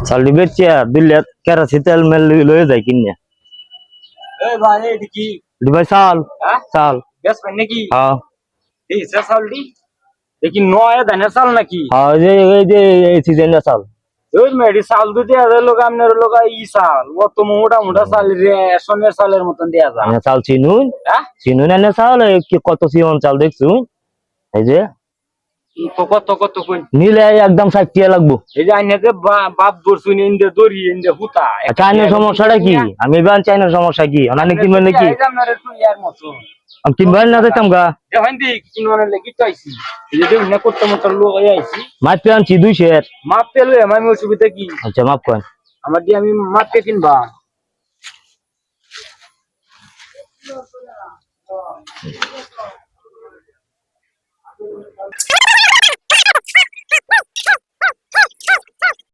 চালটি বেচে দিলে কেরাসি তেল মেল লয়ে যায় কিনে এই ভাই এটা কি ভাই চাল হ্যাঁ চাল বেশ নাকি হ্যাঁ এই চালটি দেখি নয় ধানের চাল নাকি হ্যাঁ এই যে এই সিজনের চাল ওই মেডি চাল তো দেওয়া যায় লোক আপনার লোক ই চাল অত মোটা মোটা চাল রেশনের চালের মতন দেওয়া যায় এনে চাল চিনুন হ্যাঁ চিনুন এনে চাল কত সিমন চাল দেখছু এই যে কত কত কই নিলে একদম 60 টাকা লাগবো এই যে আইনে যে বাপ দর্শুন ইন্দে দড়ি ইন্দে হুতা চাইনার সমস্যাটা কি আমি এবার চাইনার সমস্যা কি অনানে কিনবেন নাকি আপনার একটু ইয়ার মতো আমি কিনবেন না দেখতাম গা দেখেন দি কিনবানের লাগি তো আইছি এই যে দেখুন না করতে মতো লোক আইছি মাছ আনছি 200 মাপ পেলে আমি অসুবিধা কি আচ্ছা মাপ করেন আমার দিয়ে আমি মাপকে কিনবা